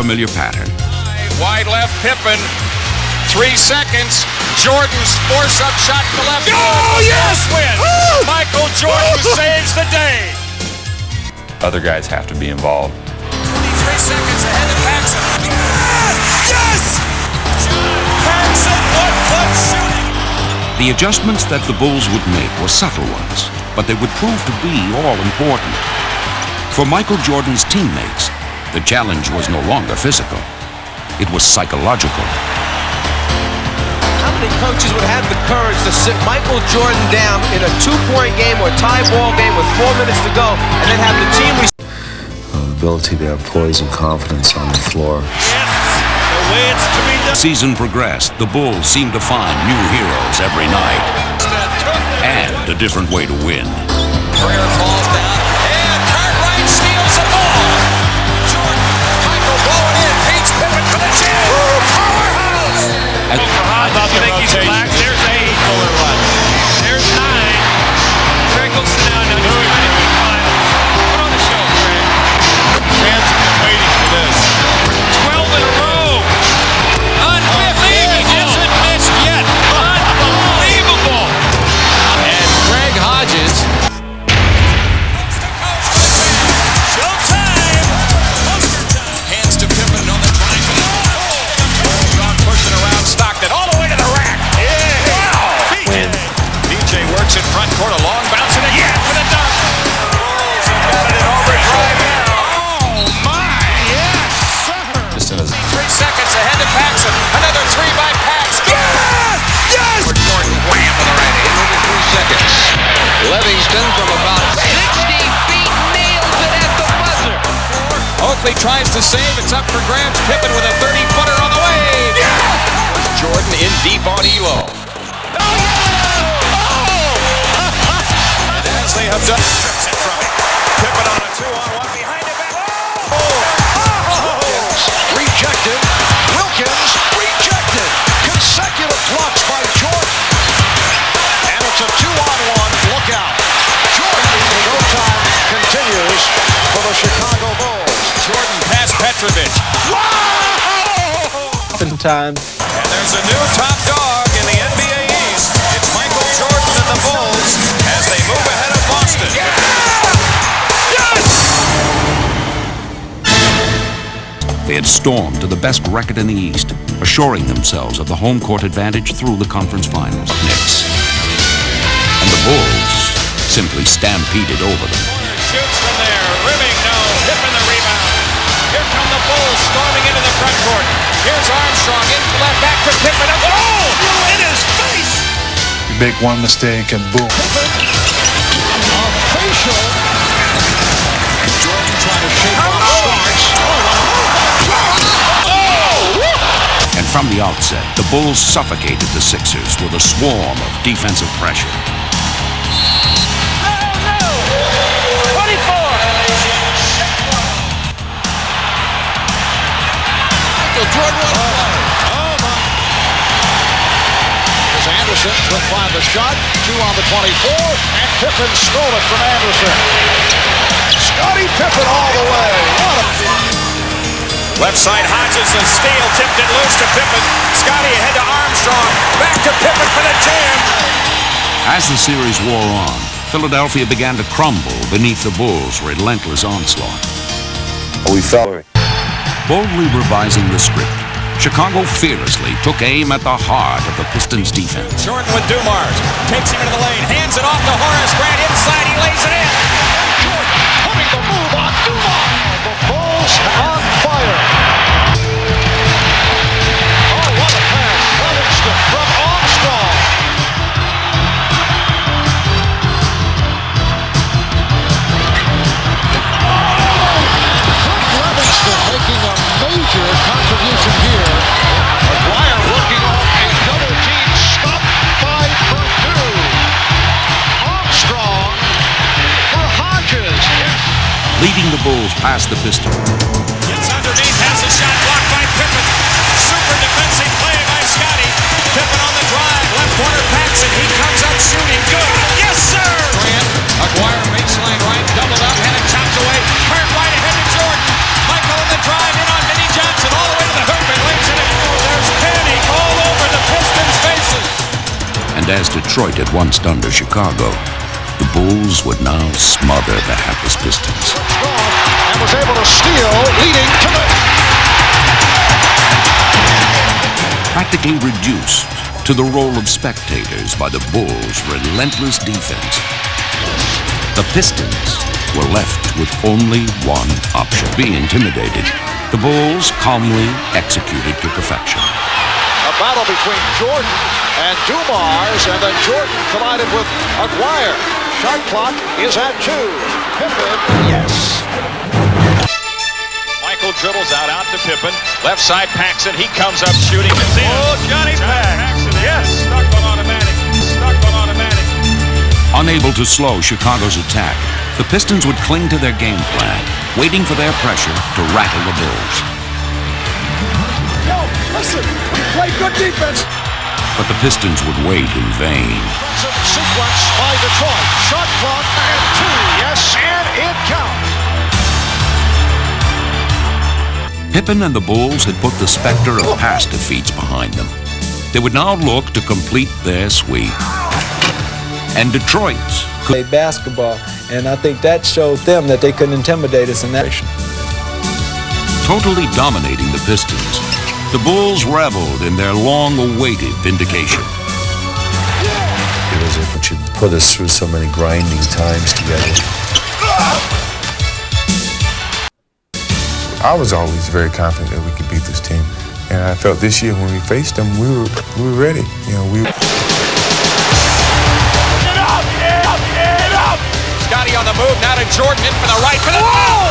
familiar pattern. Wide left, Pippen. 3 seconds. Jordan's force-up shot to left. Oh, yes! Win. Michael Jordan saves the day. Other guys have to be involved. 23 seconds ahead of Paxson. Yes! Paxson, one-foot shooting. The adjustments that the Bulls would make were subtle ones, but they would prove to be all important. For Michael Jordan's teammates, the challenge was no longer physical. It was psychological. How many coaches would have the courage to sit Michael Jordan down in a 2-point game or a tie ball game with 4 minutes to go and then have the team... The ability to have poise and confidence on the floor. Yes, the way it's to be done. As the season progressed, the Bulls seemed to find new heroes every night and a different way to win. Career falls down, and Cartwright steals the ball. Jordan, Michael blowing in, beats Pippen for the jam. Powerhouse! I thought you think he's relaxed. There's 8. Fuller run. There's 9. Greg goes down. Now he's ready to final. Put on the show, Greg. Fans have been waiting for this. 12 in a row. Unbelievable. He hasn't missed yet. Unbelievable. And Greg Hodges. Showtime. Hands to Pippen on the drive. Strong pushing around Stockton all the way to the rack. Yeah. Wow. PJ works in front court, a long bounce and again for the dunk. Bulls have got it in overdrive now. Oh my, yes, sir. Just in a 3 seconds ahead of Paxson. Another 3 by Pax. Yes! Yes! For Jordan, wham with the right hand. Over 3 seconds. Livingston from about 60 feet nails it at the buzzer. Oakley tries to save. It's up for grabs. Pippen with a 30-footer on the way. Jordan in deep on Elo. And as they have done, strips it from it. Pippen on a 2-on-1 behind the back. Rejected. Wilkins rejected. Consecutive blocks by Jordan. And it's a 2-on-1. Look out. Jordan, showtime continues for the Chicago Bulls. Jordan past Petrovic. Oftentimes. And there's a new top dog in the NBA East. It's Michael Jordan and the Bulls as they move ahead of Boston. They had stormed to the best record in the East, assuring themselves of the home court advantage through the conference finals. Knicks. And the Bulls simply stampeded over them. Shoots from there. Rimming, no. Pippen the rebound. Here come the Bulls storming into the front court. Here's Armstrong in the left, back to Pippen. A goal in his face. You make one mistake and boom. Facial. Jordan trying to shake off Starks. And from the outset, the Bulls suffocated the Sixers with a swarm of defensive pressure. Jordan oh my. As Anderson will find the shot. 2 on the 24. And Pippen stole it from Anderson. Scottie Pippen all the way. Left side Hodges, a steal, tipped it loose to Pippen. Scottie ahead to Armstrong. Back to Pippen for the jam. As the series wore on, Philadelphia began to crumble beneath the Bulls' relentless onslaught. We felt Boldly revising the script, Chicago fearlessly took aim at the heart of the Pistons' defense. Jordan with Dumars. Takes him into the lane. Hands it off to Horace Grant inside. He lays it in. Jordan putting the move on Dumars. The Bulls on fire. Oh, what a pass. Livingston from Armstrong. Livingston making a major contribution here. McGuire working off a double team stop by Purdue. Armstrong for Hodges. Leading the Bulls past the Pistons. Gets underneath, has a shot blocked by Pippen. Super defensive play by Scottie. Pippen on the drive, left corner Paxson. He comes up shooting, good. Yes, sir! Grant, McGuire baseline right, doubled up, and it chops away. Cartwright ahead to Jordan. Michael on the drive, in on Vinnie Johnson. And as Detroit had once done to Chicago, the Bulls would now smother the hapless Pistons. And was able to steal, leading to the... Practically reduced to the role of spectators by the Bulls' relentless defense, the Pistons were left with only one option: be intimidated. The Bulls calmly executed to perfection. A battle between Jordan and Dumars, and then Jordan collided with Aguirre. Shot clock is at 2. Pippen, yes. Michael dribbles out to Pippen. Left side Paxson. He comes up shooting. It's in. Oh, Johnny Paxson. Yes. Stuck on automatic. Unable to slow Chicago's attack, the Pistons would cling to their game plan, waiting for their pressure to rattle the Bulls. Yo, listen, we played good defense. But the Pistons would wait in vain. Sequence by Detroit. Shot clock at 2. Yes, and it counts. Pippen and the Bulls had put the specter of past defeats behind them. They would now look to complete their sweep. And Detroit's played basketball, and I think that showed them that they couldn't intimidate us in that. Totally dominating the Pistons, the Bulls reveled in their long-awaited vindication. It was what you put us through so many grinding times together. I was always very confident that we could beat this team, and I felt this year when we faced them, we were ready. You know, we. Scotty on the move, now to Jordan, in for the right, for the goal!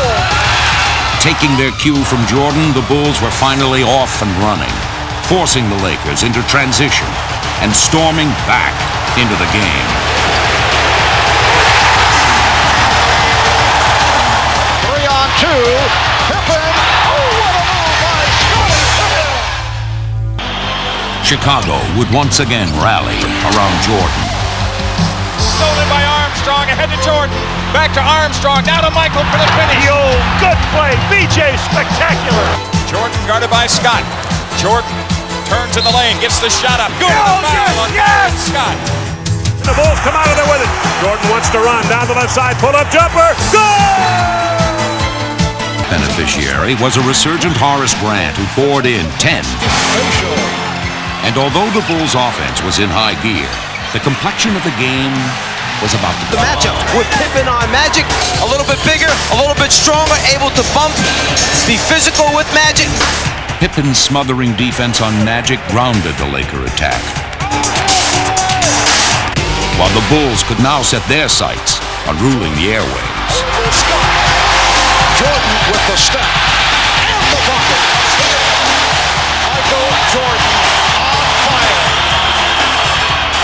Taking their cue from Jordan, the Bulls were finally off and running, forcing the Lakers into transition and storming back into the game. 3-on-2, Pippen, oh, what a move by Scotty Pippen! Chicago would once again rally around Jordan. Stolen by Armstrong, ahead to Jordan. Back to Armstrong, now to Michael for the finish. Yo, good play, BJ, spectacular. Jordan guarded by Scott. Jordan turns in the lane, gets the shot up. Good foul on Scott. The Bulls come out of there with it. Jordan wants to run down the left side, pull-up jumper, goal! Beneficiary was a resurgent Horace Grant who poured in 10. And although the Bulls' offense was in high gear, the complexion of the game was about to The matchup with Pippen on Magic, a little bit bigger, a little bit stronger, able to bump, be physical with Magic. Pippen's smothering defense on Magic grounded the Laker attack, while the Bulls could now set their sights on ruling the airwaves. Jordan with the step and the bucket. Michael Jordan on fire.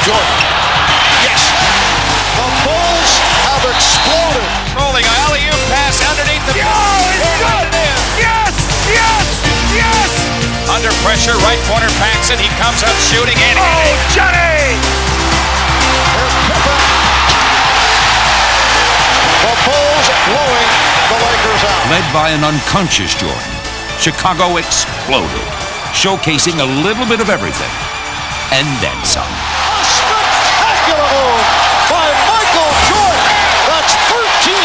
Jordan. Yes. The Bulls have exploded. Rolling alley-oop pass underneath the... Yes! Under pressure, right corner Paxson. He comes up shooting and hitting. Johnny! Here's Pippen. The Bulls blowing the Lakers out. Led by an unconscious Jordan, Chicago exploded, showcasing a little bit of everything, and then some. A spectacular move by Michael Jordan. That's 13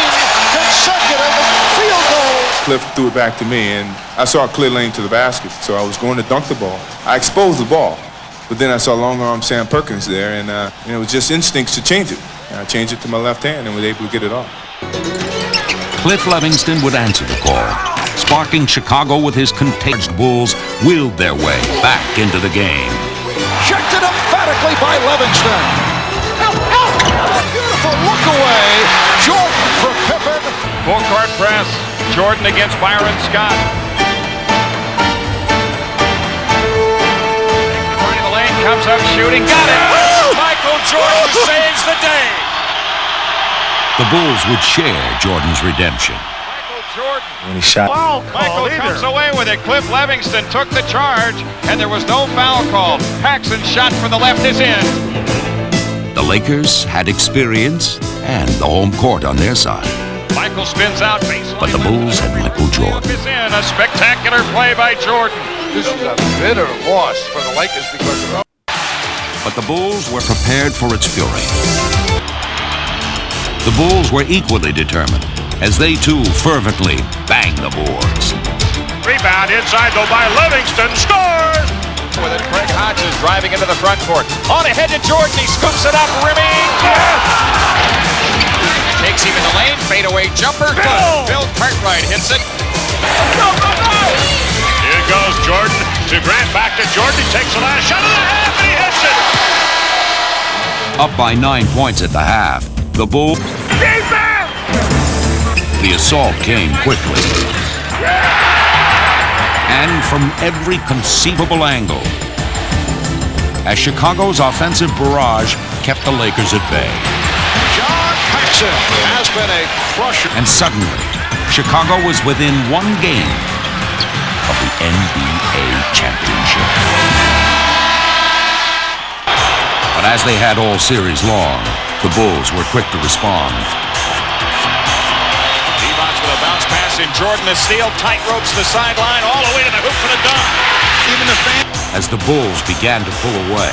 consecutive field goals. Cliff threw it back to me, and I saw a clear lane to the basket, so I was going to dunk the ball. I exposed the ball, but then I saw long-arm Sam Perkins there, and it was just instincts to change it. And I changed it to my left hand and was able to get it off. Cliff Levingston would answer the call, sparking Chicago with his contagious. Bulls willed their way back into the game. Checked it emphatically by Levingston. Beautiful look away. Jordan for Pippen. Full court press. Jordan against Byron Scott. Running the lane, comes up shooting, got it! Michael Jordan saves the day! The Bulls would share Jordan's redemption. Michael Jordan. When he shot, Michael comes away with it. Cliff Levingston took the charge, and there was no foul called. Paxson's shot for the left is in. The Lakers had experience and the home court on their side. Michael spins out baseline. But the Bulls had Michael Jordan. Is in a spectacular play by Jordan. This is a bitter loss for the Lakers because but the Bulls were prepared for its fury. The Bulls were equally determined as they too fervently banged the boards. Rebound inside though by Livingston. Scores! With it, Craig Hodges driving into the front court. On ahead to Jordan. He scoops it up. Rimming. Yes! Takes him in the lane. Fadeaway jumper. Good. Bill Cartwright hits it. Here goes Jordan to Grant. Back to Jordan. He takes the last shot of the half and he hits it. Up by 9 points at the half, the Bulls. The assault came quickly. And from every conceivable angle, as Chicago's offensive barrage kept the Lakers at bay. John Paxson has been a crusher. And suddenly, Chicago was within one game of the NBA championship. But as they had all series long, the Bulls were quick to respond. With a bounce pass in Jordan, the steal, tight ropes the sideline, all the way to the hoop for the dunk. Even the fan. As the Bulls began to pull away.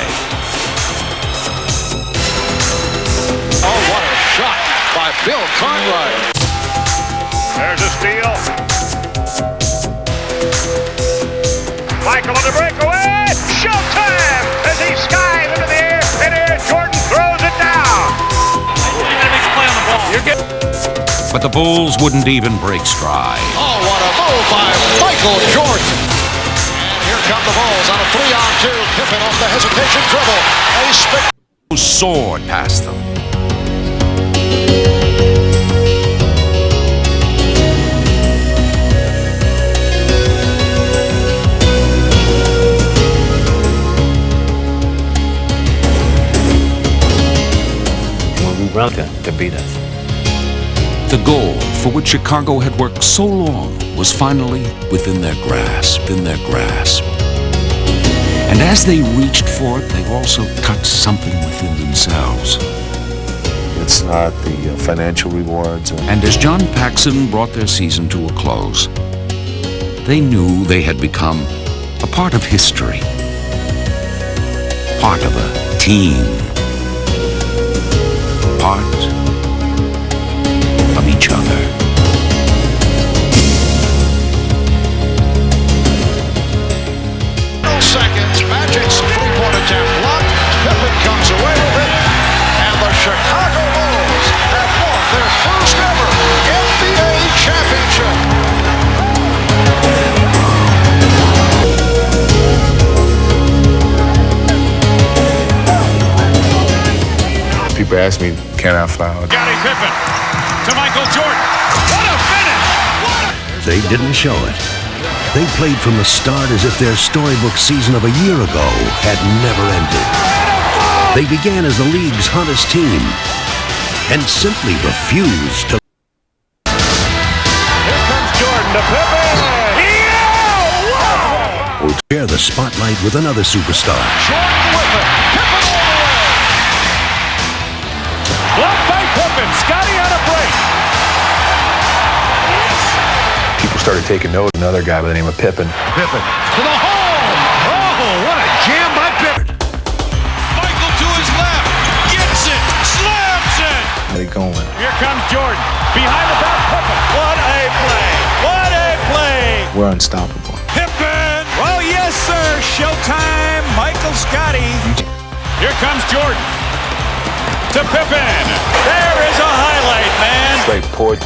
Oh, what a shot by Bill Cartwright. There's a steal. Michael on the breakaway. Showtime as he skies into the air. And here Jordan throws it down. Play on the ball. You're getting. But the Bulls wouldn't even break stride. Oh, what a move by Michael Jordan. And here come the Bulls on a 3-on-2. Pippen off the hesitation dribble. A spectacular Soared past them. We run to beat us. The goal for which Chicago had worked so long was finally within their grasp, And as they reached for it, they also touched something within themselves. It's not the financial rewards. And as John Paxson brought their season to a close, they knew they had become a part of history, part of a team, part of each other. seconds. Magic's three-point attempt blocked. Pippen comes away with it. And the Chicago Bulls have won their first ever NBA championship. People ask me, can I foul? Scottie Pippen to Michael Jordan. What a finish! They didn't show it. They played from the start as if their storybook season of a year ago had never ended. They began as the league's hottest team and simply refused to. Here comes Jordan to Pippen. Yeah! Will share the spotlight with another superstar. Jordan with it. Pippen all the way. Blocked by Pippen. Scottie on a break. People started taking note of another guy by the name of Pippen. Pippen to the hole. Oh, what a jam by Pippen. Michael to his left. Gets it. Slams it. They going. Here comes Jordan. Behind the back, Pippen. What a play. What a play. We're unstoppable. Pippen. Oh, yes, sir. Showtime. Michael Scottie. Here comes Jordan. To Pippen. There is a highlight, man. Straight port.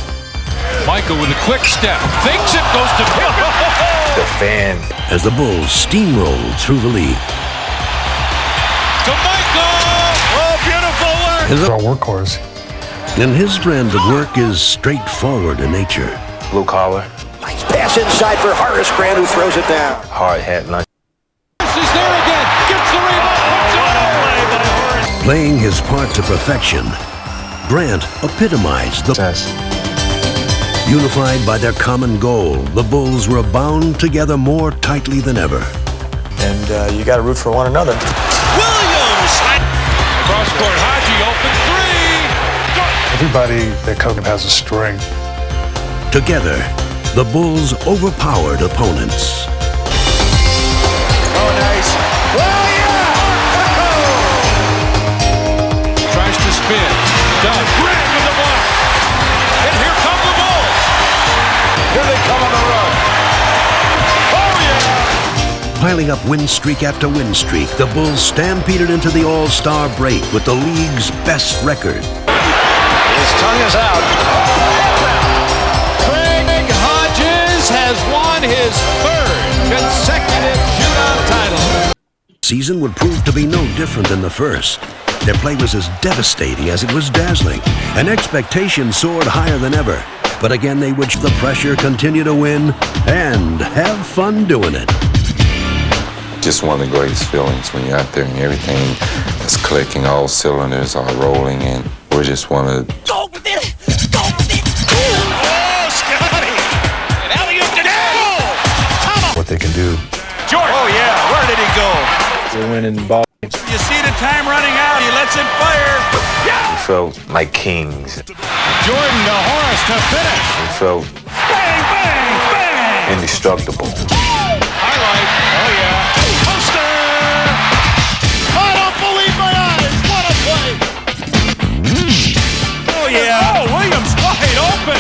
Michael with a quick step. Thinks it goes to Pippen. The fan. As the Bulls steamrolled through the league. To Michael. Oh, beautiful work. Our workhorse. And his brand of work is straightforward in nature. Blue collar. Nice pass inside for Horace Grant, who throws it down. Hard hat. Nice. He's there again. Gets the rebound. Playing his part to perfection, Grant epitomized the Yes. Unified by their common goal, the Bulls were bound together more tightly than ever. And you got to root for one another. Williams. Cross court. Haji open three. Everybody that Kogan has a string. Together, the Bulls overpowered opponents. Oh, nice. Oh, yeah. Piling up win streak after win streak, the Bulls stampeded into the All-Star break with the league's best record. His tongue is out. Craig Hodges has won his third consecutive shootout title. Season would prove to be no different than the first. Their play was as devastating as it was dazzling, and expectations soared higher than ever. But again, they would the pressure, continue to win, and have fun doing it. Just one of the greatest feelings when you're out there and everything is clicking, all cylinders are rolling, and we're just one of the... Go with it! Go with it! Oh, Scotty! And alley-oop to Daniel! Come on! What they can do. Jordan! Oh, yeah. Where did he go? They're winning ball. You see the time running out. He lets it fire. We felt like kings. Jordan to Horace to finish. We felt Bang, bang, bang! indestructible. Highlight. Oh, yeah. Poster! I don't believe my eyes. What a play! Oh, yeah. Oh, Williams wide open.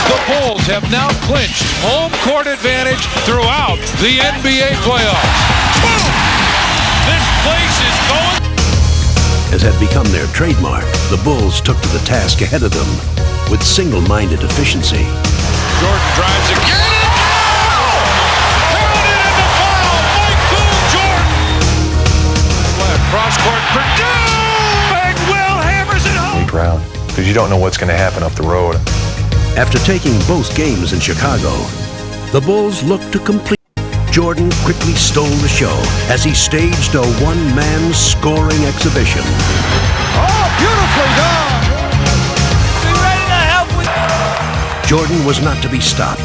The Bulls have now clinched home court advantage throughout the NBA playoffs. Boom! This place is going. As had become their trademark, the Bulls took to the task ahead of them with single-minded efficiency. Jordan drives again. Counted in the foul. Michael Jordan. Left cross court. Purdue. Big Will hammers it home. Ground. Because you don't know what's going to happen up the road. After taking both games in Chicago, the Bulls looked to complete. Jordan quickly stole the show as he staged a one-man scoring exhibition. Oh, beautifully done. Be ready to help with. Jordan was not to be stopped.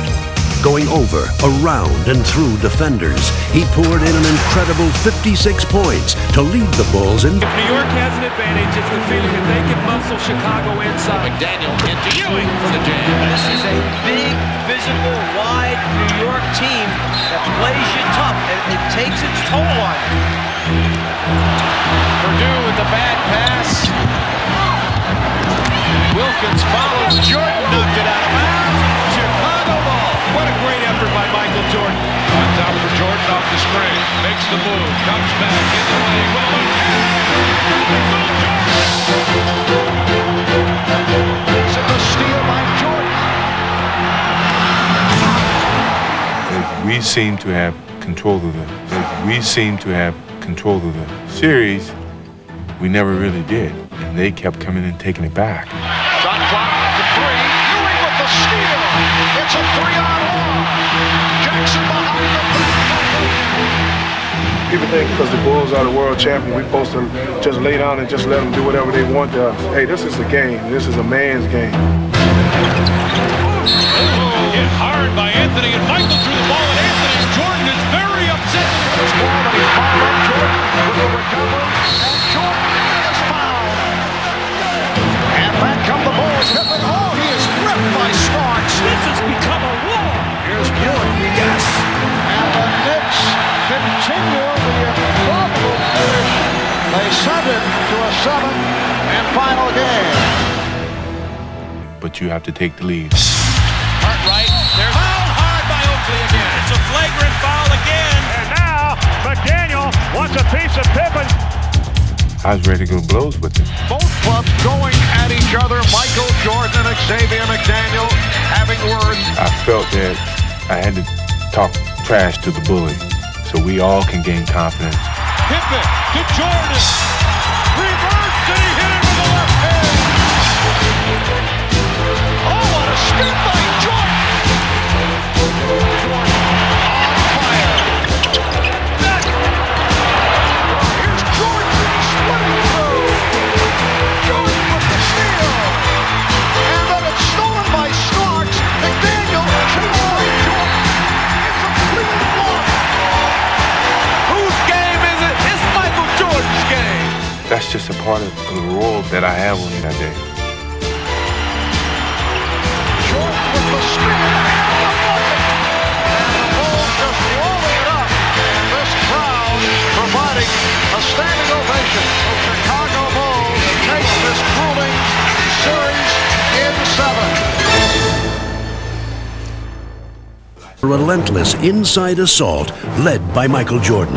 Going over, around, and through defenders, he poured in an incredible 56 points to lead the Bulls in. If New York has an advantage, it's the feeling that they can muscle Chicago inside. McDaniel into Ewing for the jam. This is a big, physical, wide New York team that plays you tough, and it takes its toll on you. Purdue with the bad pass. Wilkins follows. Jordan knocked it out of bounds. Chicago ball. What a great effort by Michael Jordan. On top for Jordan off the screen. Makes the move. Comes back in the lane. It's a steal by Jordan. We seem to have control of the series. We never really did, and they kept coming and taking it back. Shot clock to 3. Ewing with the steal. It's a 3-on-1. Jackson behind the back. People think because the Bulls are the world champion, we're supposed to just lay down and just let them do whatever they want to us. Hey, this is a game. This is a man's game. Hit hard by Anthony, and Michael threw the ball at Anthony. Jordan is very upset. This ball that he's fouled up. Jordan will recover, and Jordan is fouled. And back come the Bulls. Pippen, oh, he is ripped by Starks. This has become a war. Here's Ewing, yes. And the Knicks continue the improbable finish. They send it to a 7th and final game. But you have to take the lead. Cartwright, there's foul hard by Oakley again. It's a flagrant foul again. And now McDaniel wants a piece of Pippen. I was ready to go blows with it. Both clubs going at each other. Michael Jordan and Xavier McDaniel having words. I felt that I had to talk trash to the bully so we all can gain confidence. Pippen to Jordan. Reverse, and he hit it with the left hand. Oh, what a skip by Jordan. Jordan on fire. Here's Jordan splitting through. Jordan with the steal. And then it's stolen by Starks. McDaniel chased by Jordan. It's a clean block. Whose game is it? It's Michael Jordan's game. That's just a part of the role that I have on that day. Jordan with the spin and the bucket. And the Bulls just rolling it up. And this crowd providing a standing ovation. The Chicago Bulls take this grueling series in 7. Relentless inside assault led by Michael Jordan.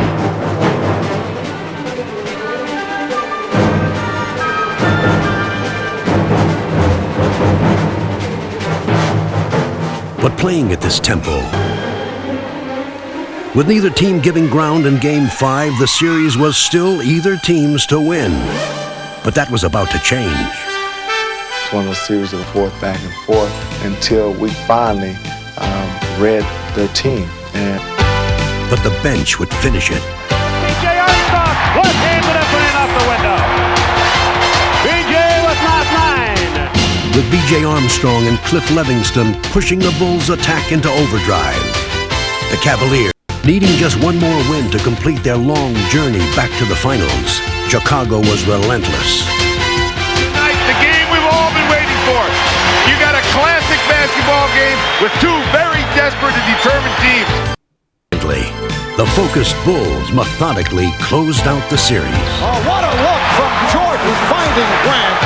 But playing at this tempo, with neither team giving ground in Game 5, the series was still either team's to win. But that was about to change. It's one of those series of forth, back and forth, until we finally read their team. But the bench would finish it. B.J. Armstrong, left-handed and put it off the window. B.J. with not 9. With B.J. Armstrong and Cliff Levingston pushing the Bulls' attack into overdrive. The Cavaliers, needing just one more win to complete their long journey back to the finals, Chicago was relentless. Tonight, the game we've all been waiting for. You got a classic basketball game with two very desperate and determined teams. The focused Bulls methodically closed out the series. Oh, what a look from Jordan finding Grant.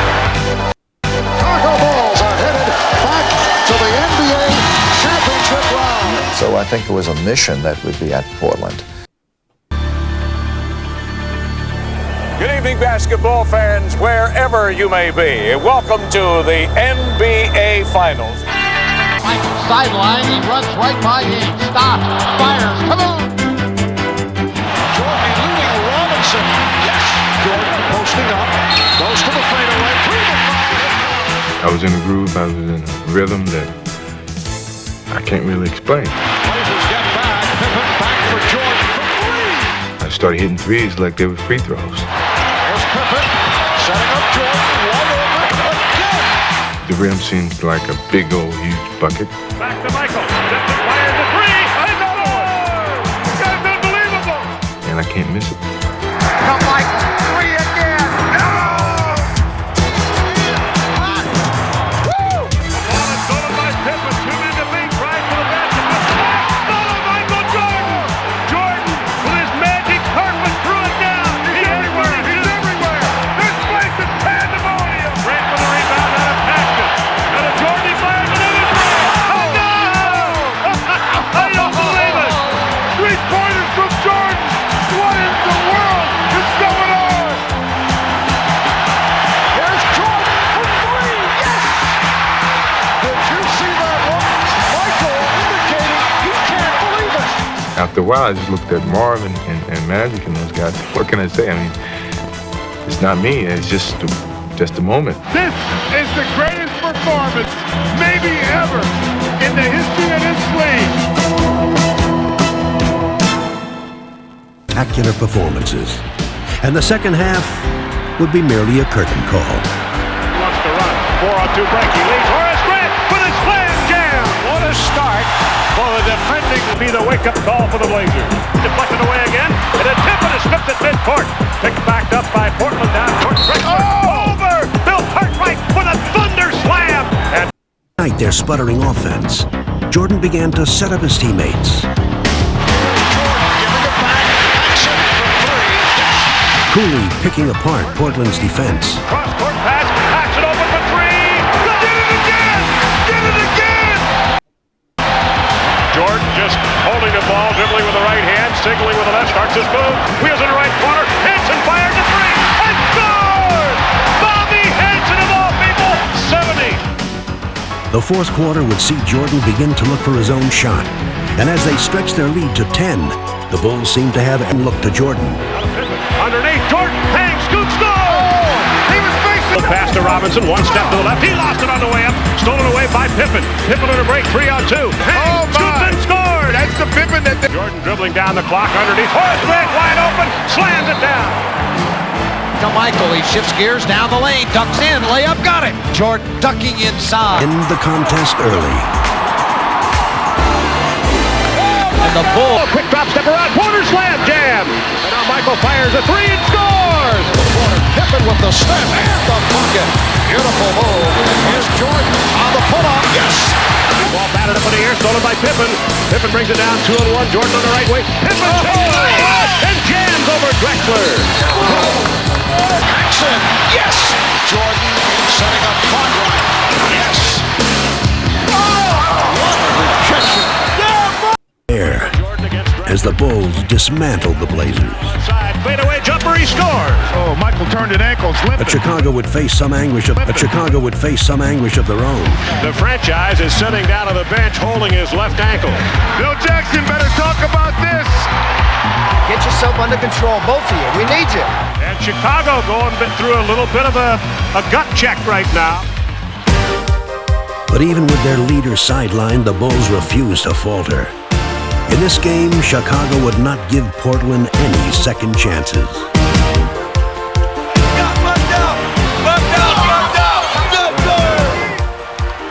Chicago Bulls are headed back to the NBA championship round. So I think it was a mission that would be at Portland. Good evening, basketball fans, wherever you may be. Welcome to the NBA Finals. Sideline, he runs right by him. Stops, fires, come on! Jordan eluding Robinson. Yes! Jordan posting up, goes to the fadeaway. 3 to 5. I was in a groove, I was in a rhythm that I can't really explain. Blazers get back, Pippen back for Jordan for 3. I started hitting threes like they were free throws. There's Pippen, setting up Jordan, wide open again. The rim seemed like a big old huge bucket. Back to Michael. Simpson fires a 3. Another one. That's unbelievable. And I can't miss it. Come Michael, 3 again. No! Ball is stolen by Pippen. 2 men to beat. Right for the basket. Stolen Michael Jordan. Jordan with his magic carpet threw it down. He's everywhere. He's everywhere. This place is pandemonium. Grant for the rebound out of Paxton. And a Jordan fires another 3. Oh no! I don't believe it. 3-pointers from Jordan. What in the world is going on? Here's Jordan for 3. Yes! Did you see that look? Michael indicating he can't believe it. After a while, I just looked at Marv and Magic and those guys. What can I say? I mean, it's not me. It's just a moment. This is the greatest performance, maybe ever, in the history of this league. Spectacular performances. And the second half would be merely a curtain call. Wants to run. 4-on-2 break. He leads Horace Grant with a slam jam. What a start for the defending to be the wake-up call for the Blazers. Deflected away again, and a tip and a slipped at midcourt. Picked back up by Portland down towards Drexler. Over! Bill Cartwright with a thunder slam. And Tonight, their sputtering offense. Jordan began to set up his teammates. Cooley picking apart Portland's defense. cross-court pass, backs it open for 3. Did it again! Did it again! Jordan just holding the ball, dribbling with the right hand, signaling with the left, starts his move, wheels in the right corner, Hanson fires a 3, and scored! Bobby Hanson of all people, 70. The fourth quarter would see Jordan begin to look for his own shot. And as they stretched their lead to 10, the Bulls seemed to have and looked to Jordan. Underneath, Jordan, bang, scoop, score! He was facing the pass to Robinson, one step to the left, he lost it on the way up, stolen away by Pippen. Pippen on a break, 3-on-2. Bang, scooped and scored! That's the Pippen that Jordan dribbling down the clock underneath. Horace Grant wide open, slams it down. To Michael, he shifts gears down the lane, ducks in, layup, got it. Jordan ducking inside. End the contest early. And the Bulls. Quick drop step around, Porter slam jam. And now Michael fires a 3 and scores. Porter, Pippen with the step and the bucket. Beautiful move. Here's Jordan on the pull-up. Yes! Ball batted up in the air, stolen by Pippen. Pippen brings it down, 2-on-1. Jordan on the right wing. Pippen and jams over Drexler. Jackson, yes! Jordan setting up Cartwright. Yes! Oh, what a rejection. as the Bulls dismantled the Blazers. Side fadeaway jumper, he scores. Oh, Michael turned an ankle, slipped. But Chicago would face some anguish of their own. The franchise is sitting down on the bench holding his left ankle. Bill Jackson better talk about this. Get yourself under control, both of you. We need you. And Chicago going through a little bit of a gut check right now. But even with their leader sidelined, the Bulls refused to falter. In this game, Chicago would not give Portland any second chances.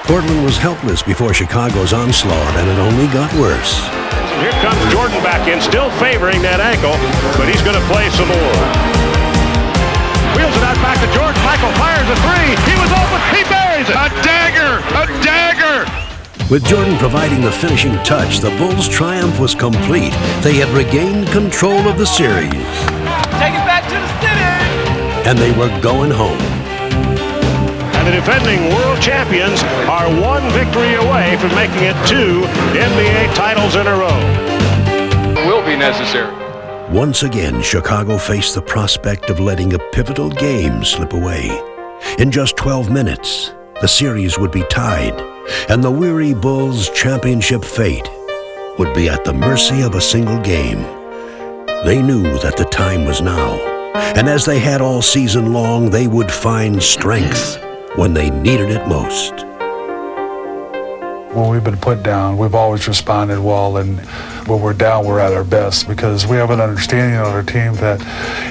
Portland was helpless before Chicago's onslaught, and it only got worse. Here comes Jordan back in, still favoring that ankle, but he's going to play some more. Wheels it out back to Jordan. Michael fires a three. He was open. He buries it. A dagger. A dagger. With Jordan providing the finishing touch, the Bulls' triumph was complete. They had regained control of the series. Take it back to the city. And they were going home. And the defending world champions are one victory away from making it 2 NBA titles in a row. Will be necessary. Once again, Chicago faced the prospect of letting a pivotal game slip away. In just 12 minutes, the series would be tied, and the weary Bulls' championship fate would be at the mercy of a single game. They knew that the time was now, and as they had all season long, they would find strength when they needed it most. When we've been put down, we've always responded well, and when we're down, we're at our best because we have an understanding on our team that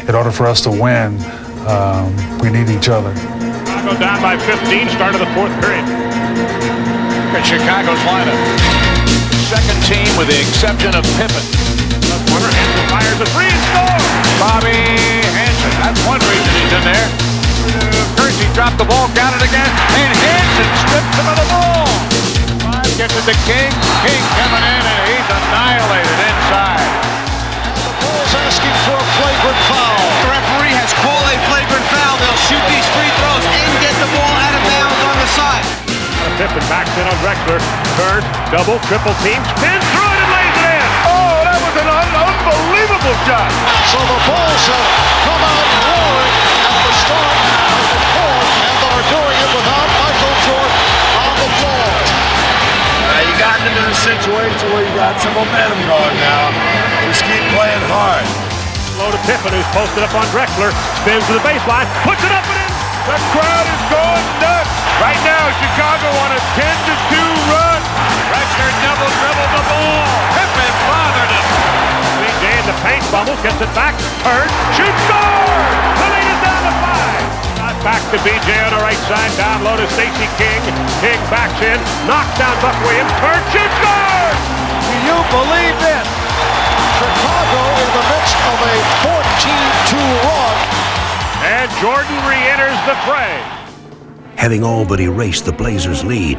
in order for us to win, we need each other. Chicago down by 15, start of the fourth period. Look at Chicago's lineup. Second team with the exception of Pippen. Left corner, Hansen fires a three and scores. Bobby Hansen, that's one reason he's in there. Kersey dropped the ball, got it again, and Hansen strips him of the ball. Gets it to King. King coming in, and he's annihilated inside. The Bulls asking for a flagrant foul. The referee has called a flagrant foul. They'll shoot these free throws and get the ball out of bounds on the side. Pippen backs in on Drexler. Turns, double, triple team, spins through it and lays it in. Oh, that was an unbelievable shot. So the Bulls have come out roaring at the start of the fourth, and are doing it without Michael Jordan on the floor. You got into a situation where you got some momentum going now. Just keep playing hard. Low to Pippen, who's posted up on Drexler. Spins to the baseline, puts it up and in. The crowd is going nuts. Right now, Chicago on a 10-2 run. Drexler double dribbled the ball. Pippen bothered him. BJ in the paint, bubbles, gets it back, turns, shoots, scores! The lead is down to 5. Not back to BJ on the right side, down low to Stacey King. King backs in, knocks down Buck Williams, turns, shoots, scores! Do you believe this? Chicago in the midst of a 14-2 run. And Jordan re-enters the fray. Having all but erased the Blazers' lead,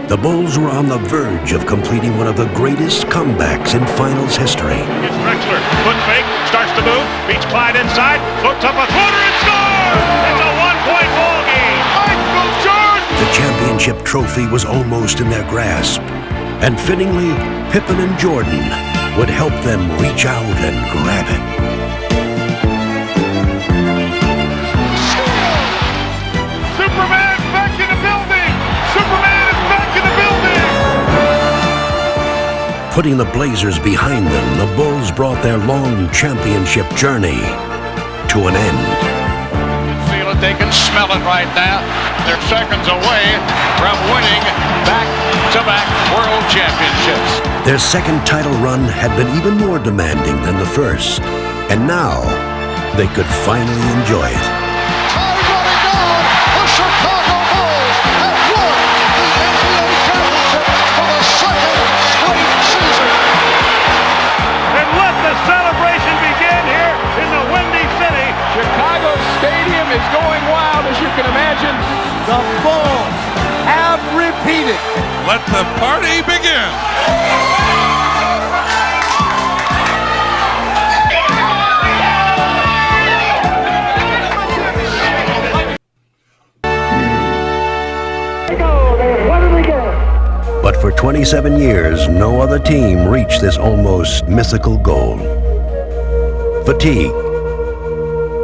the Bulls were on the verge of completing one of the greatest comebacks in finals history. It's Drexler, foot fake, starts to move, beats Clyde inside, floats up a floater and scores! It's a one-point ball game. Michael Jordan! The championship trophy was almost in their grasp, and fittingly, Pippen and Jordan would help them reach out and grab it. Superman's back in the building! Superman is back in the building! Putting the Blazers behind them, the Bulls brought their long championship journey to an end. Feel it, they can smell it right now. They're seconds away from winning back-to-back world championships. Their second title run had been even more demanding than the first, and now they could finally enjoy it. Time running down, the Chicago Bulls have won the NBA championship for the second straight season. And let the celebration begin here in the Windy City. Chicago Stadium is going wild, as you can imagine. The Bulls have repeated. Let the party begin. But for 20 27 years, no other team reached this almost mythical goal. Fatigue,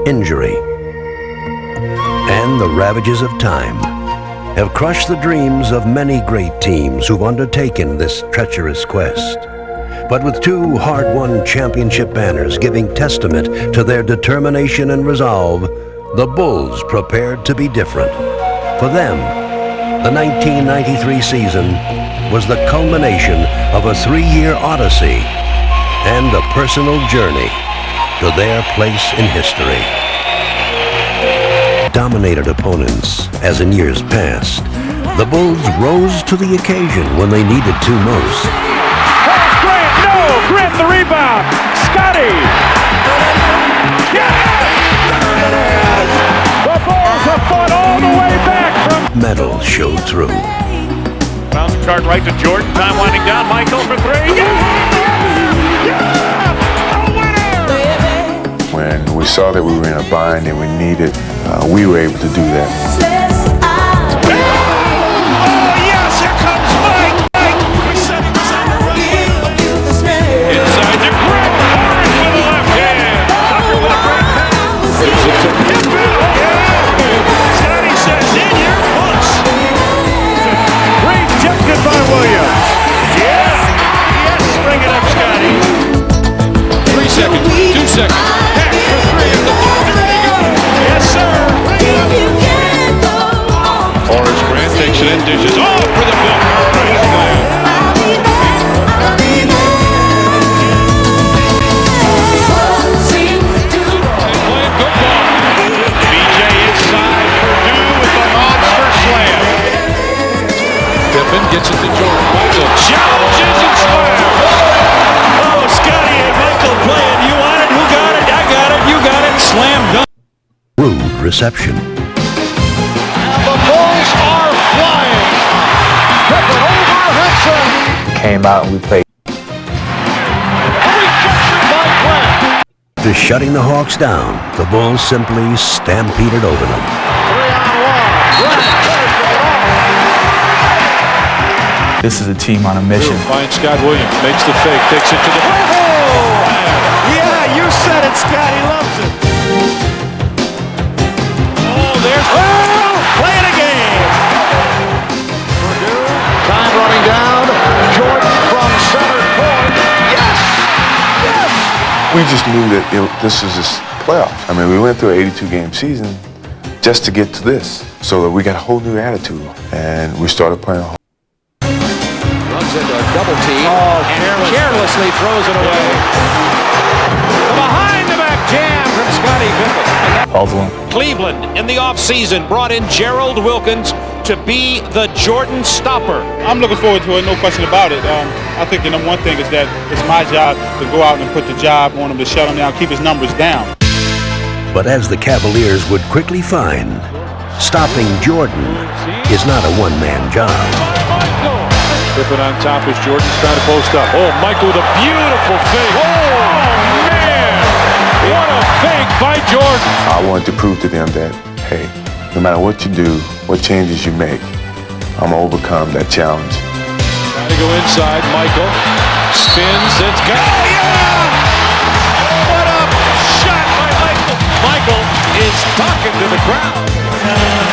injury, and the ravages of time have crushed the dreams of many great teams who've undertaken this treacherous quest. But with two hard-won championship banners giving testament to their determination and resolve, the Bulls prepared to be different. For them, the 1993 season was the culmination of a 3-year odyssey and a personal journey to their place in history. Dominated opponents, as in years past, the Bulls rose to the occasion when they needed to most. Grant the rebound. Scotty. Yes! The Bulls have fought all the way back from... Medals showed through. Bounce card right to Jordan. Time winding down. Michael for three. When we saw that we were in a bind and we needed, we were able to do that. Dishes off for the book. Playing good ball. BJ inside. Purdue with the monster slam. Pippen gets it to Jordan. Michael Challenges and slams. Oh, Scotty and Michael playing. You want it? Who got it? I got it. You got it. Slam dunk. Rude reception. And the Bulls are flying. Pippen over Henson. Came out and we played. After shutting the Hawks down, the Bulls simply stampeded over them. 3-on-1. This is a team on a mission. Finds Scott Williams. Makes the fake. Takes it to the... Yeah, you said it, Scott. He loves it. Oh, there's... Play it again. Purdue, time running down. Jordan from center court. Yes! Yes! We just knew that this was this playoff. I mean, we went through an 82-game season just to get to this, so that we got a whole new attitude, and we started playing hard. Runs into a double team and carelessly throws it away. Behind the back jam from Scottie Pippen. Cleveland in the offseason brought in Gerald Wilkins to be the Jordan stopper. I'm looking forward to it, no question about it. I think the number one thing is that it's my job to go out and put the job on him, to shut him down, keep his numbers down. But as the Cavaliers would quickly find, stopping Jordan is not a one-man job. Pippen on top as Jordan's trying to post up. Oh, Michael with a beautiful fake. Oh, man! What a fake by Jordan. I wanted to prove to them that, hey, no matter what you do, what changes you make, I'm going to overcome that challenge. Trying to go inside, Michael. Spins, it's got... Oh, yeah! What a shot by Michael. Michael is talking to the crowd.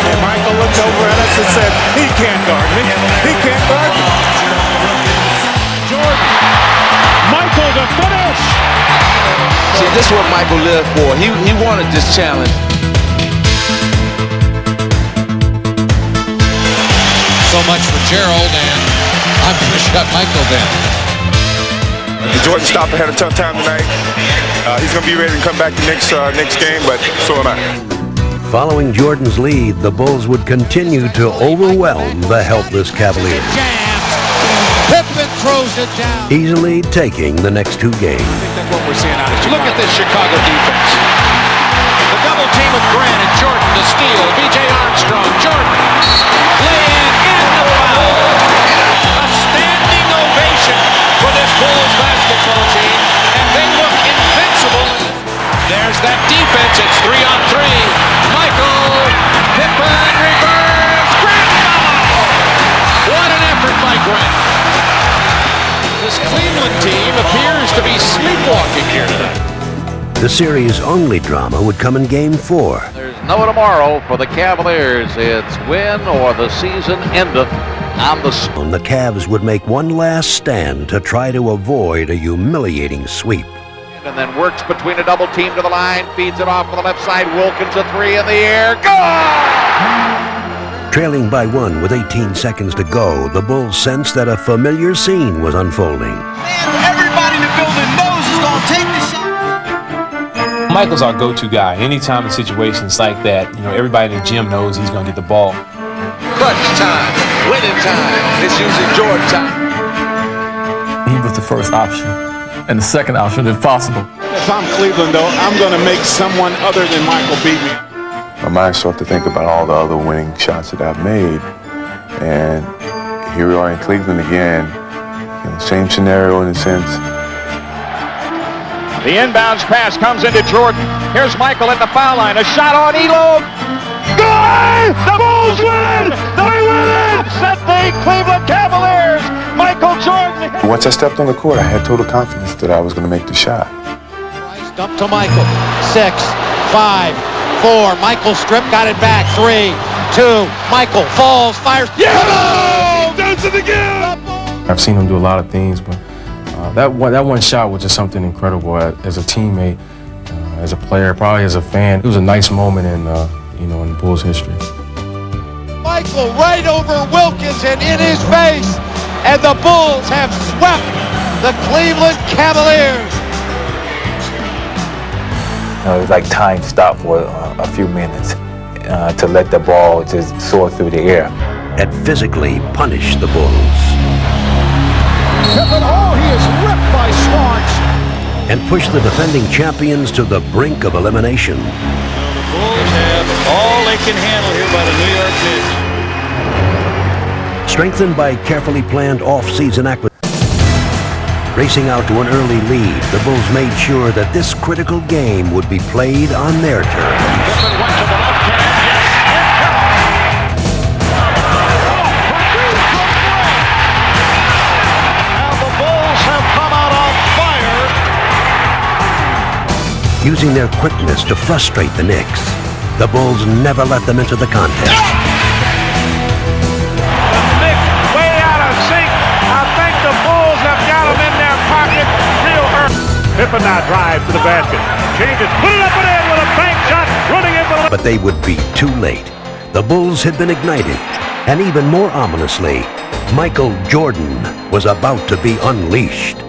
And Michael looked over at us and said, he can't guard me. He can't guard me. Jordan. Michael to finish. See, this is what Michael lived for. He wanted this challenge. So much for Gerald, and I'm going to shut Michael down. The Jordan stopper had a tough time tonight. He's going to be ready to come back the next game, but so am I. Following Jordan's lead, the Bulls would continue to overwhelm the helpless Cavaliers, Pippen throws it down. easily taking the next two games. That's what we're seeing out of Chicago. Look at this Chicago defense. The double team with Grant and Jordan to steal. B.J. Armstrong, Jordan, laying in the foul. A standing ovation for this Bulls basketball team, and they look invincible. There's that defense. It's 3-on-3. Michael, Pippen, reverse, Grant foul. What an effort by Grant. be sleepwalking here tonight. The series' only drama would come in Game 4. There's no tomorrow for the Cavaliers. It's win or the season endeth on the... The Cavs would make one last stand to try to avoid a humiliating sweep. And then works between a double team to the line, feeds it off on the left side. Wilkins, a three in the air. Go! Trailing by 1 with 18 seconds to go, the Bulls sensed that a familiar scene was unfolding. Everybody in the building knows he's going to take the shot. Michael's our go-to guy. Anytime in situations like that, everybody in the gym knows he's going to get the ball. Clutch time, winning time. It's usually Jordan time. He was the first option, and the second option if possible. If I'm Cleveland, though, I'm going to make someone other than Michael beat me. My mind started to think about all the other winning shots that I've made, and here we are in Cleveland again. Same scenario in a sense. The inbounds pass comes into Jordan. Here's Michael at the foul line. A shot on Elo. Good! The Bulls win! They win! Set the Cleveland Cavaliers! Michael Jordan. Once I stepped on the court, I had total confidence that I was going to make the shot. Up to Michael. 6, 5, 4. Michael strip, got it back. 3, 2. Michael falls, fires. Yeah! Does it again! I've seen him do a lot of things, but that one shot was just something incredible as a teammate, as a player, probably as a fan. It was a nice moment in in Bulls history. Michael right over Wilkins and in his face, and the Bulls have swept the Cleveland Cavaliers. It was like time stopped for a few minutes to let the ball just soar through the air. And physically punish the Bulls. Pippen, he is ripped by Starks. And push the defending champions to the brink of elimination. The Bulls have all they can handle here by the New York Knicks. Strengthened by carefully planned off-season acquisitions. Racing out to an early lead, the Bulls made sure that this critical game would be played on their terms. Pippen went to the left hand. Using their quickness to frustrate the Knicks, the Bulls never let them into the contest. The Knicks way out of sync. I think the Bulls have got them in their pocket real early. Pippen now drives to the basket. Changes, put it up and in with a bank shot, running in for the... But they would be too late. The Bulls had been ignited, and even more ominously, Michael Jordan was about to be unleashed.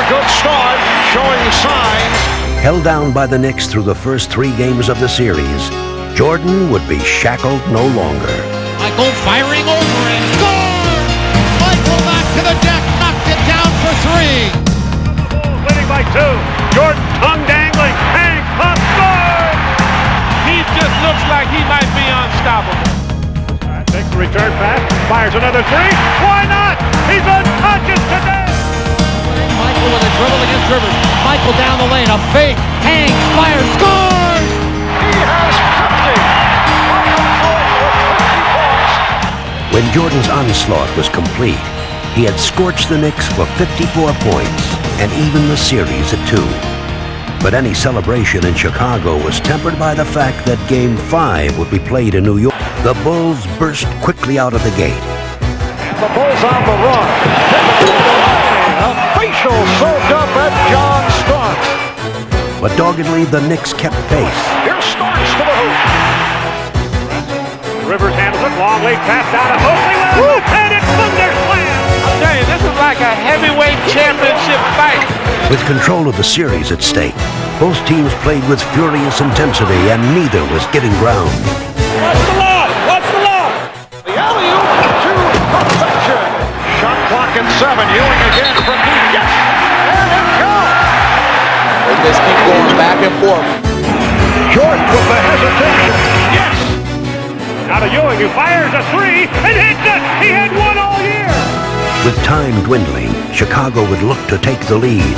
Good start, showing signs. Held down by the Knicks through the first 3 games of the series, Jordan would be shackled no longer. Michael firing over and score! Michael back to the deck, knocked it down for 3. Bulls leading by 2. Jordan tongue dangling, hang, pump, score! He just looks like he might be unstoppable. Takes the return pass, fires another 3. Why not? He's unconscious today. Michael with a dribble against Rivers. Michael down the lane, a fake, hangs, fires, scores! He has 50. When Jordan's onslaught was complete, he had scorched the Knicks for 54 points and even the series at 2. But any celebration in Chicago was tempered by the fact that Game 5 would be played in New York. The Bulls burst quickly out of the gate. The Bulls on the run. A facial served up at John Starks. But doggedly, the Knicks kept pace. Here's Starks to the hoop. Rivers handles it, long lead pass down to Mosley, and it's thunderslam! I'll tell you, this is like a heavyweight championship fight. With control of the series at stake, both teams played with furious intensity and neither was getting ground. What's the law? What's the law? The alley-oop to perfection. Shot clock at 7. Ewing again from deep. Yes! And it goes! They just keep going back and forth. Jordan with the hesitation. Yes! Now to Ewing, who fires a 3 and hits it! He had 1 all year! With time dwindling, Chicago would look to take the lead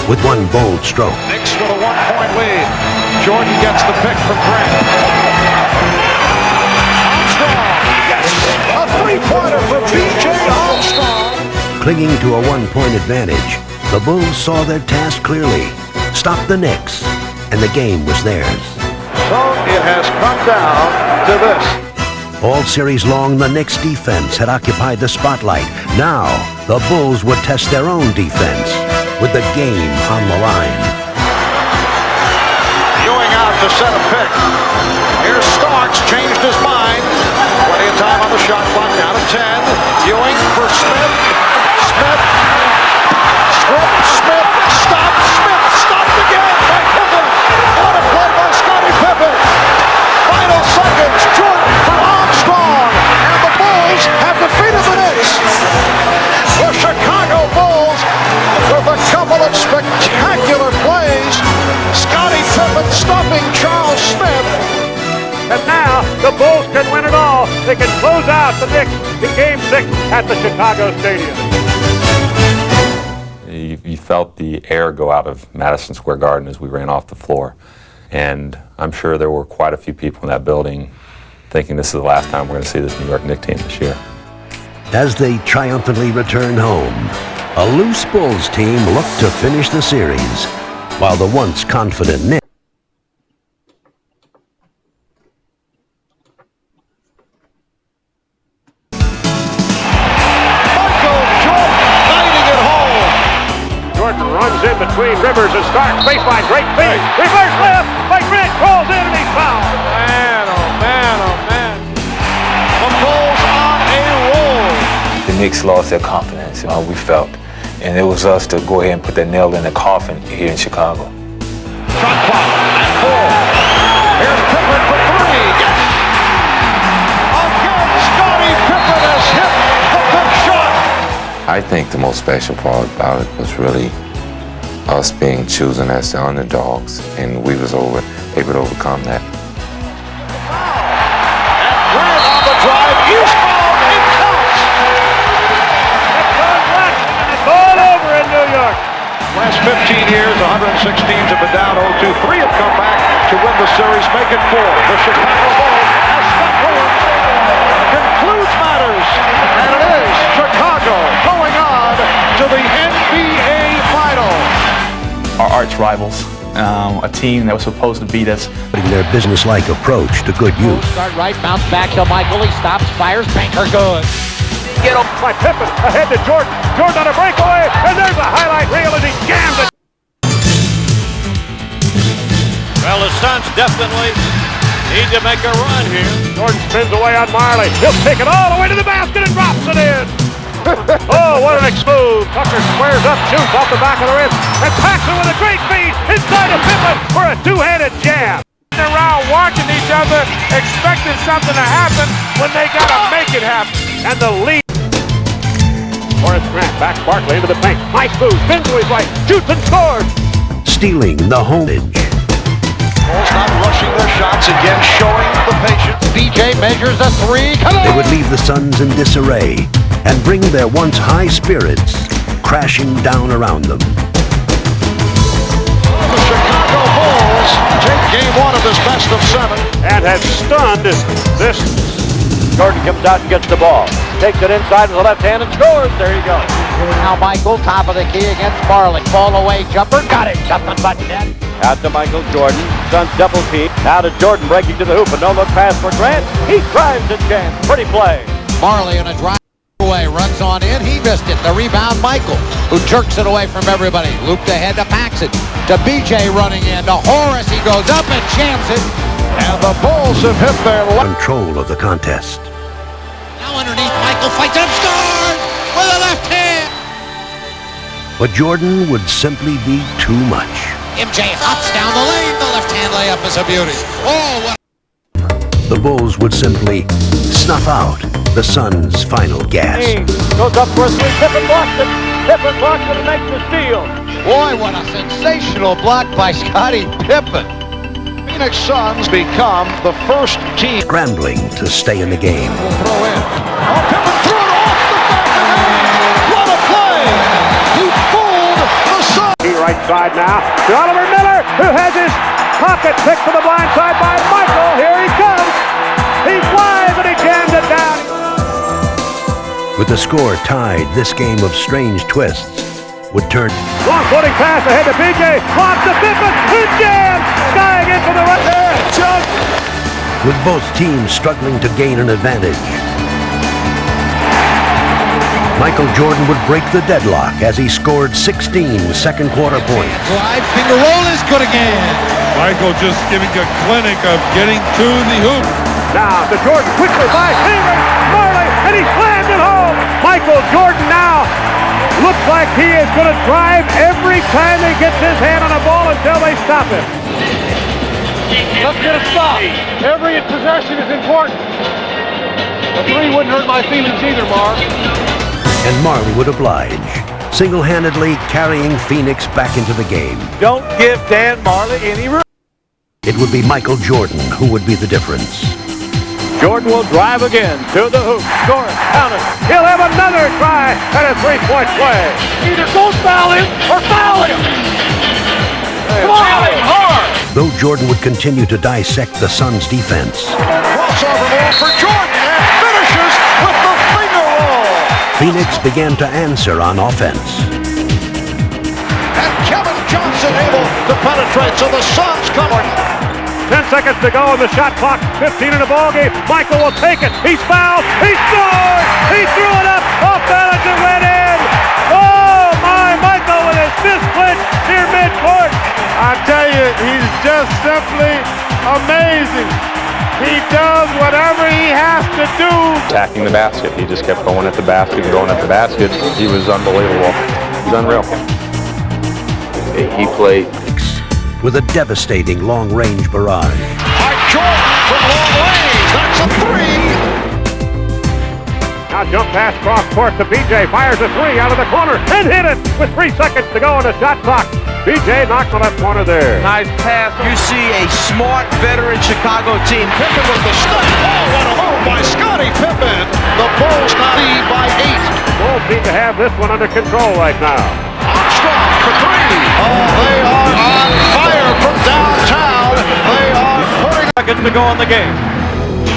with one bold stroke. Knicks with a 1-point lead. Jordan gets the pick from Grant. Armstrong. Yes! A 3-pointer for B.J. Armstrong. Clinging to a one-point advantage, the Bulls saw their task clearly, stopped the Knicks, and the game was theirs. So it has come down to this. All series long, the Knicks' defense had occupied the spotlight. Now, the Bulls would test their own defense with the game on the line. Ewing out to set a pick. Here's Starks, changed his mind. Plenty of time on the shot clock, down to 10. Ewing for Smith. Smith. Smith. Stopped again by Pippen. What a play by Scottie Pippen. Final seconds, Jordan for Armstrong. And the Bulls have defeated the Knicks. The Chicago Bulls with a couple of spectacular plays. Scottie Pippen stopping Charles Smith. And now the Bulls can win it all. They can close out the Knicks in Game 6 at the Chicago Stadium. You felt the air go out of Madison Square Garden as we ran off the floor. And I'm sure there were quite a few people in that building thinking this is the last time we're going to see this New York Knicks team this year. As they triumphantly returned home, a loose Bulls team looked to finish the series, while the once confident Knicks runs in between Rivers and Starks. Baseline, great feed. Reverse left by Grant. Rolls in and he's fouled. Man, oh man, oh man. The Bulls on a roll. The Knicks lost their confidence, we felt. And it was us to go ahead and put that nail in the coffin here in Chicago. Shot clock at 4. Here's Pippen for 3. Yes! Again, Scottie Pippen has hit the big shot. I think the most special part about it was really us being chosen as the underdogs, and we was able to overcome that. And Grant on the drive, he's fouled, it counts! It's all over in New York. Last 15 years, 106 teams have been down 0-2. 3 have come back to win the series, make it 4. The Chicago Bulls, as Scott Williams concludes matters, and it is Chicago going on to the NBA Final. Our arch rivals, a team that was supposed to beat us. putting their businesslike approach to good use. Start right, bounce back to Michael. He stops, fires, banker good. Get up by Pippen, ahead to Jordan. Jordan on a breakaway, and there's a highlight reel as he jams it. Well, the Suns definitely need to make a run here. Jordan spins away on Marley. He'll take it all the way to the basket and drops it in. Oh, what an move. Tucker squares up, shoots off the back of the rim, and Paxson with a great feed inside of Pippen for a two-handed jam. Around watching each other, expecting something to happen when they got to make it happen. And the lead. Horace Grant backs Barkley into the paint. Nice move, spins to his right, shoots and scores. Stealing the homage. Bulls not rushing their shots, again showing the patience. BJ measures a 3. They would leave the Suns in disarray and bring their once high spirits crashing down around them. The Chicago Bulls take game 1 of this best of 7. And have stunned this. Jordan comes out and gets the ball. Takes it inside with the left hand and scores. There you go. Now Michael, top of the key against Marley. Ball away, jumper. Got it. Nothing but net. Out to Michael Jordan. Suns double team. Now to Jordan breaking to the hoop. A no-look pass for Grant. He drives and jams. Pretty play. Marley on a drive away. Runs on in. He missed it. The rebound, Michael, who jerks it away from everybody. Looped ahead to Paxson. To BJ running in. To Horace. He goes up and jams it. And the Bulls have hit their control of the contest. Now underneath, Michael fights and scores with a left hand. But Jordan would simply be too much. MJ hops down the lane. The left hand layup is a beauty. Oh, what. The Bulls would simply snuff out the Suns' final gasp. Goes up for a 3. Pippen blocks it. Pippen blocks it and makes the steal. Boy, what a sensational block by Scottie Pippen. Phoenix Suns become the first team scrambling to stay in the game. Will throw in. Oh, Pippen threw it off the back of the net. What a play! He fooled the Suns. He right side now to Oliver Miller, who has his pocket picked to the blind side by Michael. Here he comes. He flies and he jams it down. With the score tied, this game of strange twists would turn. Long floating pass ahead to BJ. Off to Pippen. Who jammed? Skying in from the right there. Jump. With both teams struggling to gain an advantage. Michael Jordan would break the deadlock as he scored 16 second quarter points. Drive, finger roll is good again. Michael just giving a clinic of getting to the hoop. Now to Jordan quickly by Felix Marley, and he slams it home. Michael Jordan now looks like he is going to drive every time he gets his hand on a ball until they stop him. Let's get a stop. Every possession is important. A three wouldn't hurt my feelings either, Mark. And Marley would oblige, single-handedly carrying Phoenix back into the game. Don't give Dan Marley any room. It would be Michael Jordan who would be the difference. Jordan will drive again to the hoop. Score it. Count it. He'll have another try at a three-point play. Either don't foul him or foul him. Foul him hard. Though Jordan would continue to dissect the Suns' defense. Crossover ball for Jordan and finishes with the finger roll. Phoenix began to answer on offense. And Kevin Johnson able to penetrate, so the Suns cover. 10 seconds to go on the shot clock. 15 in the ball game. Michael will take it. He's fouled. He scored. He threw it up. Off balance and went in. Oh my! Michael with his fist clenched near midcourt. I tell you, he's just simply amazing. He does whatever he has to do. Attacking the basket. He just kept going at the basket and going at the basket. He was unbelievable. He's unreal. He played with a devastating long-range barrage. Jordan from long range. That's a three. Now jump pass cross court to BJ. Fires a three out of the corner and hit it with 3 seconds to go on the shot clock. BJ knocked the left corner there. Nice pass. You see a smart veteran Chicago team. Pippen with the step. Oh, what a move by Scottie Pippen. The Bulls now lead by 8. Bulls seem to have this one under control right now. Armstrong for three. Oh, they are on fire from downtown. They are putting seconds to go in the game.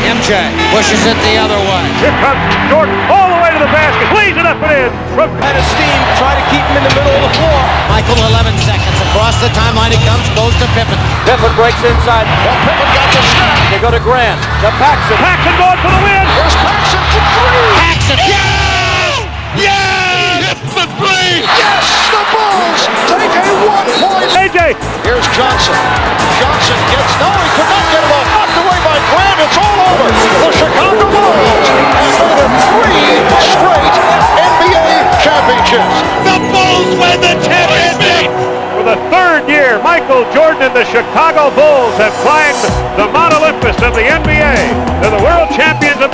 MJ pushes it the other way. Here comes Jordan all the way to the basket. Leads it up and in. From head of steam. Try to keep him in the middle of the floor. Michael 11 seconds. Across the timeline he comes. Goes to Pippen. Pippen breaks inside. Well, Pippen got the snap. They go to Grant. To Paxson. Paxson going for the win. Here's Paxson for three. Paxson. Yes! Yes! Hits the three. Yes! The Bulls take a 1 point. AJ. Here's Johnson. Johnson gets no. He could not get it off. Knocked away by Grant. It's all over. The Chicago Bulls have won 3 straight NBA championships. The Bulls win the championship. For the 3rd year, Michael Jordan and the Chicago Bulls have climbed the Mount Olympus of the NBA to the world champions of